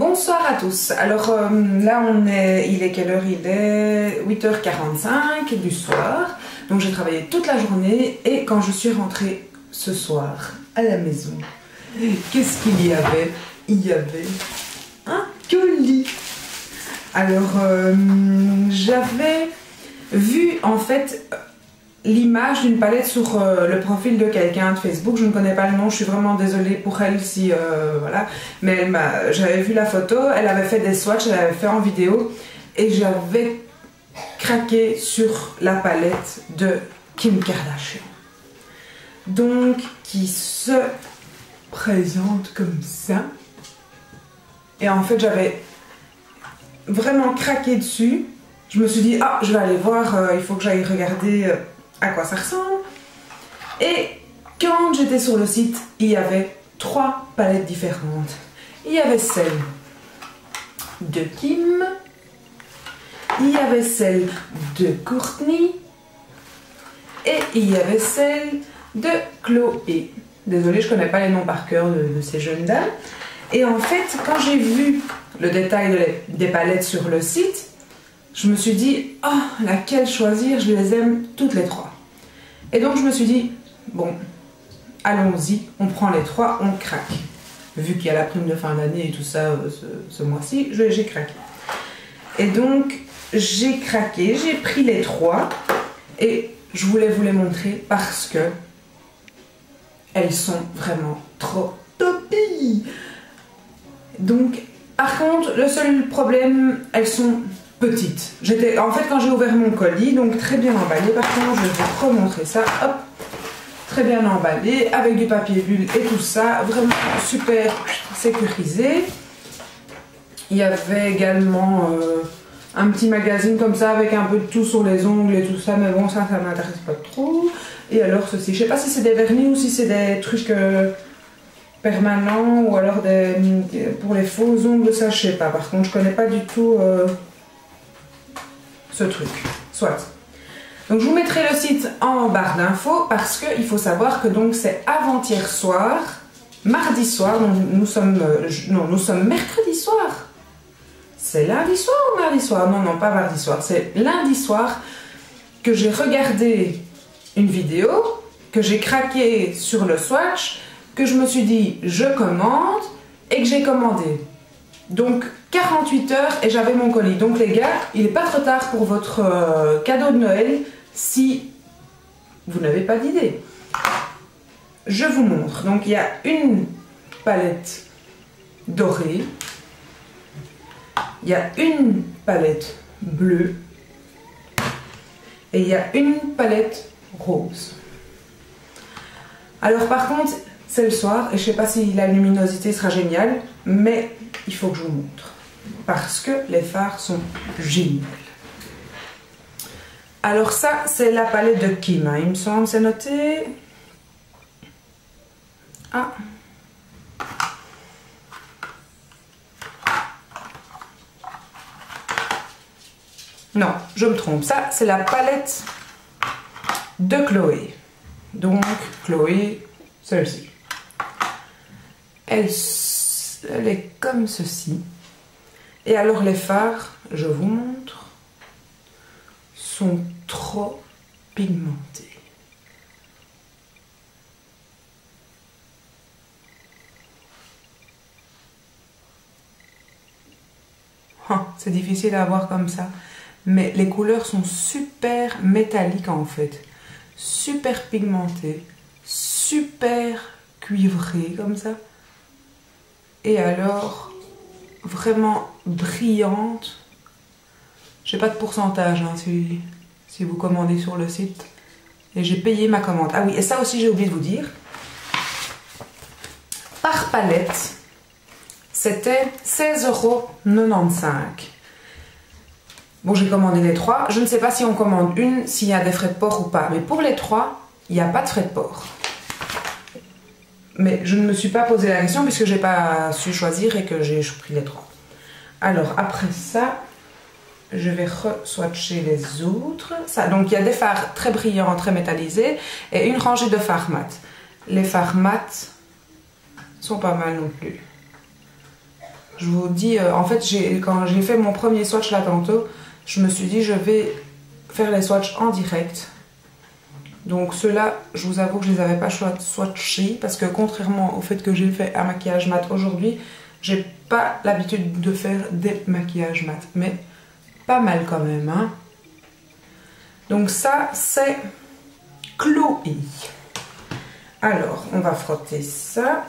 Bonsoir à tous. Alors là il est quelle heure? Il est 8h45 du soir. Donc j'ai travaillé toute la journée et quand je suis rentrée ce soir à la maison, qu'est-ce qu'il y avait? Il y avait un colis. Alors j'avais vu en fait l'image d'une palette sur le profil de quelqu'un de Facebook. Je ne connais pas le nom, je suis vraiment désolée pour elle si voilà, mais j'avais vu la photo, elle avait fait des swatchs, elle avait fait en vidéo et j'avais craqué sur la palette de Kim Kardashian, donc qui se présente comme ça. Et en fait j'avais vraiment craqué dessus. Je me suis dit, ah, je vais aller voir, il faut que j'aille regarder à quoi ça ressemble. Et quand j'étais sur le site, il y avait 3 palettes différentes. Il y avait celle de Kim, il y avait celle de Kourtney et il y avait celle de Chloé. Désolée, je ne connais pas les noms par cœur de ces jeunes dames. Et en fait, quand j'ai vu le détail des palettes sur le site, je me suis dit, oh, laquelle choisir? Je les aime toutes les 3. Et donc je me suis dit, bon, allons-y, on prend les 3, on craque. Vu qu'il y a la prime de fin d'année et tout ça ce mois-ci, j'ai craqué. Et donc j'ai craqué, j'ai pris les 3 et je voulais vous les montrer parce que elles sont vraiment trop topies. Donc, par contre, le seul problème, elles sont petites. En fait, quand j'ai ouvert mon colis, donc très bien emballé, par contre, je vais vous remontrer ça, hop, très bien emballé, avec du papier bulle et tout ça, vraiment super sécurisé. Il y avait également un petit magazine comme ça, avec un peu de tout sur les ongles et tout ça, mais bon, ça m'intéresse pas trop. Et alors ceci, je sais pas si c'est des vernis ou si c'est des trucs permanents, ou alors pour les faux ongles, ça je sais pas. Par contre, je connais pas du tout ce truc. Soit. Donc je vous mettrai le site en barre d'infos parce qu'il faut savoir que donc c'est avant-hier soir, mardi soir, donc nous sommes mercredi soir. C'est lundi soir ou mardi soir? Non, non, pas mardi soir, c'est lundi soir que j'ai regardé une vidéo, que j'ai craqué sur le swatch, que je me suis dit je commande et que j'ai commandé. Donc 48 heures et j'avais mon colis. Donc les gars, il n'est pas trop tard pour votre cadeau de Noël si vous n'avez pas d'idée. Je vous montre. Donc il y a une palette dorée, il y a une palette bleue et il y a une palette rose. Alors par contre, c'est le soir et je ne sais pas si la luminosité sera géniale, mais il faut que je vous montre parce que les fards sont géniaux. Alors ça, c'est la palette de Kim, hein, il me semble, c'est noté. Ah. Non, je me trompe. Ça, c'est la palette de Chloé. Donc, Chloé, celle-ci. Elle est comme ceci. Et alors, les fards, je vous montre, sont trop pigmentés. Oh, c'est difficile à voir comme ça. Mais les couleurs sont super métalliques en fait. Super pigmentées. Super cuivrées comme ça. Et alors, vraiment brillantes. J'ai pas de pourcentage hein, si vous commandez sur le site. Et j'ai payé ma commande. Ah oui, et ça aussi j'ai oublié de vous dire. Par palette, c'était 16,95 €. Bon, j'ai commandé les 3. Je ne sais pas si on commande une, s'il y a des frais de port ou pas. Mais pour les 3, il n'y a pas de frais de port. Mais je ne me suis pas posé la question puisque j'ai pas su choisir et que j'ai pris les 3. Alors, après ça, je vais re-swatcher les autres. Ça, donc, il y a des fards très brillants, très métallisés et une rangée de fards mat. Les fards mat sont pas mal non plus. Je vous dis, en fait, quand j'ai fait mon premier swatch là tantôt, je me suis dit je vais faire les swatchs en direct. Donc ceux-là, je vous avoue que je les avais pas swatchés parce que contrairement au fait que j'ai fait un maquillage mat aujourd'hui, j'ai pas l'habitude de faire des maquillages mat, mais pas mal quand même, hein. Donc ça, c'est Chloé. Alors, on va frotter ça.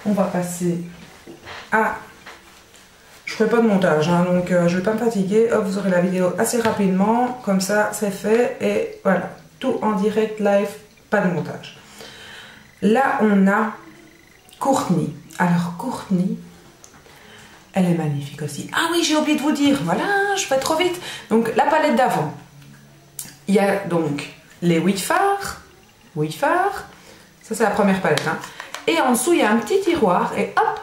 On va passer à... Je ne ferai pas de montage, hein, donc je ne vais pas me fatiguer. Hop, vous aurez la vidéo assez rapidement. Comme ça, c'est fait. Et voilà, tout en direct, live, pas de montage. Là, on a Courtney. Alors, Courtney, elle est magnifique aussi. Ah oui, j'ai oublié de vous dire. Voilà, je fais trop vite. Donc, la palette d'avant. Il y a donc les 8 fards. 8 fards. Ça, c'est la première palette, hein. Et en dessous, il y a un petit tiroir. Et hop,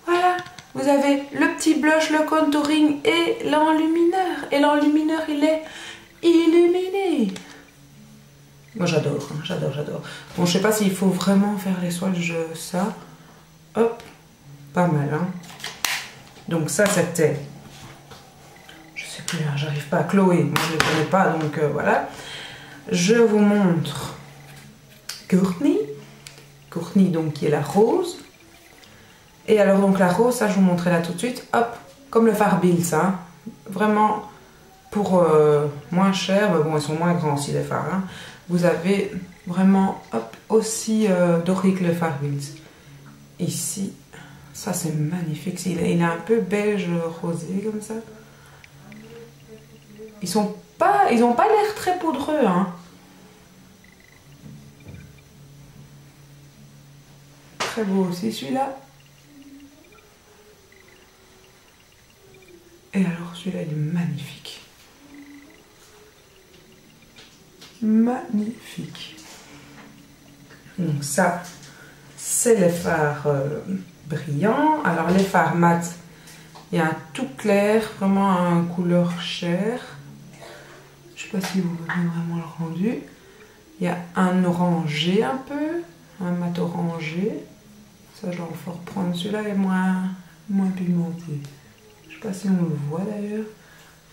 voilà. Vous avez le petit blush, le contouring et l'enlumineur. Et l'enlumineur, il est illuminé. Moi, j'adore, hein, j'adore, j'adore. Bon, je sais pas s'il faut vraiment faire les swatchs ça. Hop, pas mal, hein. Donc ça, c'était... Je sais plus, hein, j'arrive pas à Chloé. Moi, je ne les connais pas, donc voilà. Je vous montre Courtney. Courtney, donc, qui est la rose. Et alors, donc, la rose, ça, je vous montrerai là tout de suite. Hop, comme le fard Bills, hein. Vraiment, pour moins cher. Mais bon, ils sont moins grands aussi, les fards, hein. Vous avez vraiment, hop, aussi doré que le fard Bills. Ici, ça, c'est magnifique. Il est un peu beige rosé, comme ça. Ils n'ont pas l'air très poudreux, hein. Très beau aussi, celui-là. Et alors, celui-là, il est magnifique. Magnifique. Donc ça, c'est les fards brillants. Alors, les fards mat, il y a un tout clair, vraiment un couleur chair. Je ne sais pas si vous voyez vraiment le rendu. Il y a un orangé un peu, un mat orangé. Ça, je dois encore prendre. Celui-là est moins pigmenté. Je ne sais pas si on le voit d'ailleurs.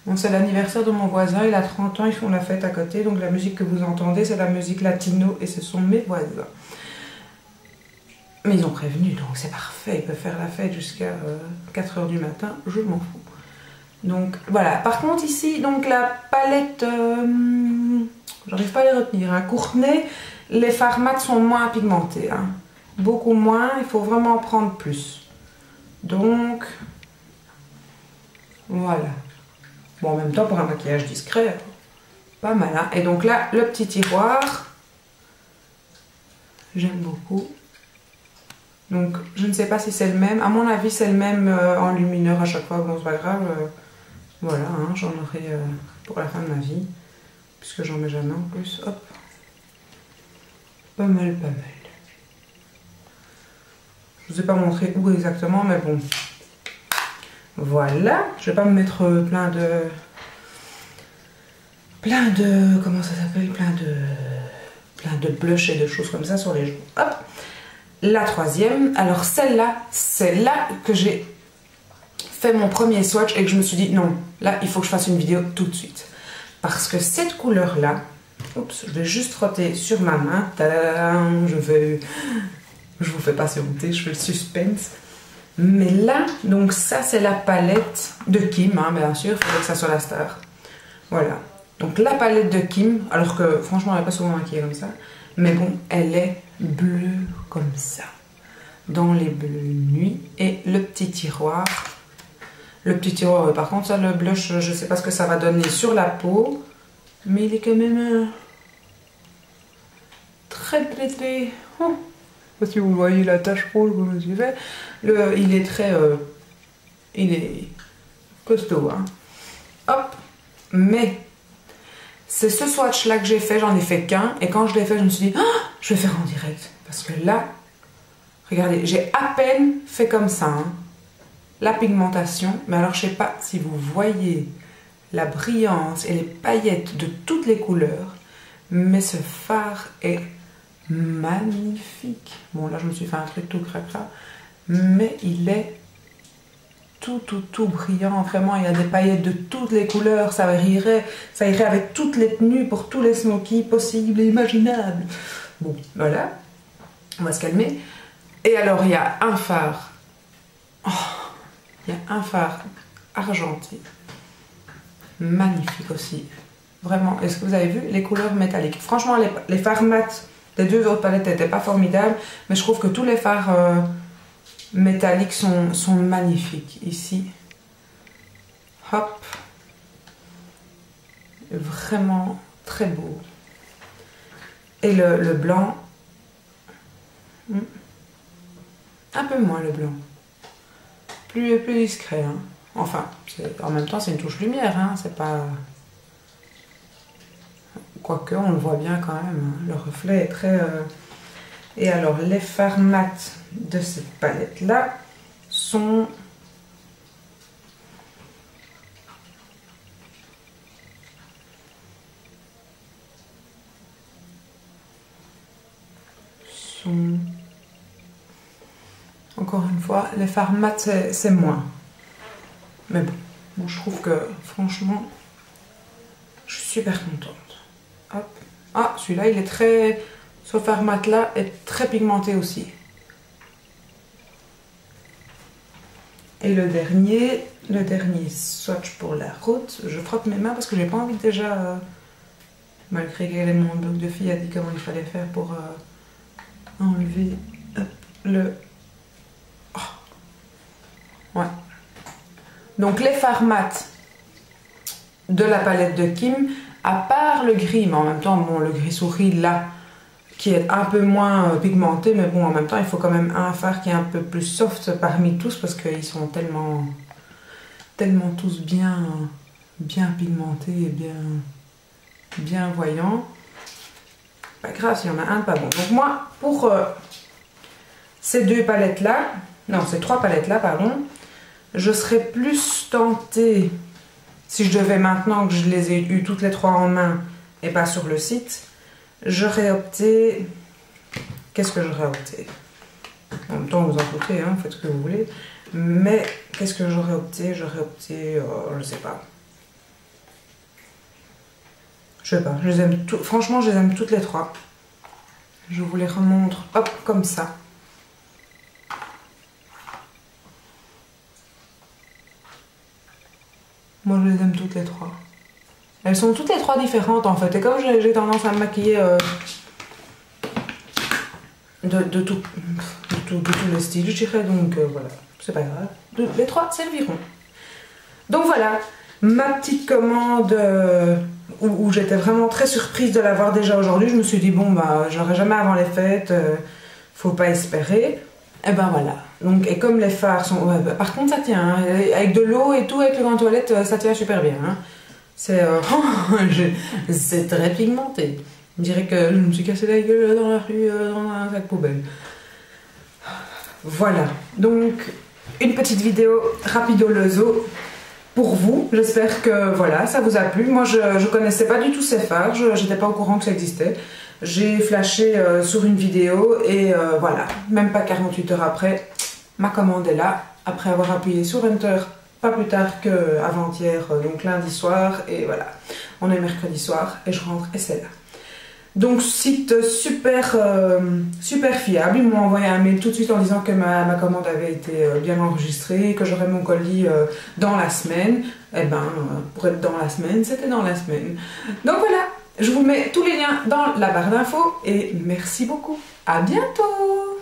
Bon, c'est l'anniversaire de mon voisin, il a 30 ans, ils font la fête à côté. Donc la musique que vous entendez, c'est la musique latino et ce sont mes voisins. Mais ils ont prévenu, donc c'est parfait. Ils peuvent faire la fête jusqu'à 4 h du matin, je m'en fous. Donc voilà. Par contre ici, donc la palette, j'arrive pas à les retenir, hein. Courtney, les fards mat sont moins pigmentés, hein. Beaucoup moins, il faut vraiment en prendre plus. Donc voilà. Bon, en même temps, pour un maquillage discret, pas mal, hein. Et donc là, le petit tiroir, j'aime beaucoup. Donc, je ne sais pas si c'est le même. À mon avis, c'est le même enlumineur à chaque fois. Bon, c'est pas grave. Voilà, hein, j'en aurai pour la fin de ma vie. Puisque j'en mets jamais en plus. Hop. Pas mal, pas mal. Je ne vous ai pas montré où exactement, mais bon. Voilà. Je vais pas me mettre plein de... Comment ça s'appelle, plein de blush et de choses comme ça sur les joues. Hop. La troisième, alors celle-là, c'est là que j'ai fait mon premier swatch et que je me suis dit non, là il faut que je fasse une vidéo tout de suite. Parce que cette couleur-là, oups, je vais juste frotter sur ma main. Tadam, je vous fais patienter, je fais le suspense. Mais là, donc ça c'est la palette de Kim, hein, bien sûr, il faudrait que ça soit la star. Voilà. Donc la palette de Kim, alors que franchement elle n'est pas souvent maquillée comme ça, mais bon, elle est bleue comme ça, dans les bleus nuit. Et le petit tiroir, par contre ça, le blush, je sais pas ce que ça va donner sur la peau, mais il est quand même très traité. Oh. Je sais pas si vous voyez la tache rouge que je me suis fait. Il est très, il est costaud, hein. Hop, mais c'est ce swatch là que j'ai fait, j'en ai fait qu'un, et quand je l'ai fait, je me suis dit, oh, je vais faire en direct. Parce que là, regardez, j'ai à peine fait comme ça, hein, la pigmentation, mais alors je sais pas si vous voyez la brillance et les paillettes de toutes les couleurs, mais ce fard est magnifique. Bon, là, je me suis fait un truc tout cracra, mais il est tout brillant, vraiment. Il y a des paillettes de toutes les couleurs, ça irait avec toutes les tenues pour tous les smokies possibles et imaginables. Bon, voilà, on va se calmer. Et alors, il y a un phare. Oh, il y a un phare argenté. Magnifique aussi. Vraiment, est-ce que vous avez vu les couleurs métalliques? Franchement, les fards mat des deux autres palettes n'étaient pas formidables, mais je trouve que tous les fards métalliques sont magnifiques ici. Hop. Vraiment très beau. Et le blanc, un peu moins le blanc. Plus discret. Hein. Enfin, en même temps, c'est une touche lumière. Hein. C'est pas... Quoique, on le voit bien quand même. Hein. Le reflet est très... Et alors, les fards mat de cette palette-là sont... Encore une fois, les fards mat, c'est moins. Mais bon, moi je trouve que, franchement, je suis super contente. Hop. Ah, celui-là, il est très... Ce fard mat-là est très pigmenté aussi. Et le dernier swatch pour la route, je frotte mes mains parce que j'ai pas envie déjà, malgré que mon blog de fille a dit comment il fallait faire pour enlever hop, le... Oh. Ouais. Donc les fards mat de la palette de Kim, à part le gris, mais en même temps, bon, le gris souris là, qui est un peu moins pigmenté, mais bon, en même temps, il faut quand même un fard qui est un peu plus soft parmi tous, parce qu'ils sont tellement tous bien pigmentés et bien voyants. Pas grave s'il y en a un pas bon. Donc moi, pour ces deux palettes-là, non, ces trois palettes-là, pardon, je serais plus tentée, si je devais maintenant que je les ai eues toutes les trois en main et pas sur le site, j'aurais opté... Qu'est-ce que j'aurais opté? En même temps, vous en foutez, hein, faites ce que vous voulez. Mais qu'est-ce que j'aurais opté? J'aurais opté... je sais pas. Je sais pas. Je les aime franchement, je les aime toutes les trois. Je vous les remontre, hop, comme ça. Moi, je les aime toutes les trois. Elles sont toutes les trois différentes, en fait. Et comme j'ai tendance à me maquiller de tous les styles, je dirais. Donc, voilà. C'est pas grave. Les trois serviront. Donc, voilà. Ma petite commande où j'étais vraiment très surprise de l'avoir déjà aujourd'hui. Je me suis dit, bon, bah, j'aurai jamais avant les fêtes. Faut pas espérer. Et ben voilà. Donc, et comme les fards sont... Ouais, bah, par contre, ça tient. Hein. Avec de l'eau et tout, avec le gant toilette, ça tient super bien. Hein. C'est très pigmenté. On dirait que je me suis cassé la gueule dans la rue, dans un sac poubelle. Voilà. Donc, une petite vidéo rapido-lezo pour vous. J'espère que voilà, ça vous a plu. Moi, je connaissais pas du tout ces fards. Je n'étais pas au courant que ça existait. J'ai flashé sur une vidéo et voilà, même pas 48 heures après, ma commande est là, après avoir appuyé sur Enter, pas plus tard qu'avant-hier, donc lundi soir, et voilà, on est mercredi soir et je rentre et c'est là. Donc site super fiable, ils m'ont envoyé un mail tout de suite en disant que ma commande avait été bien enregistrée, que j'aurais mon colis dans la semaine. Et ben, pour être dans la semaine, c'était dans la semaine. Donc voilà. Je vous mets tous les liens dans la barre d'infos et merci beaucoup. À bientôt!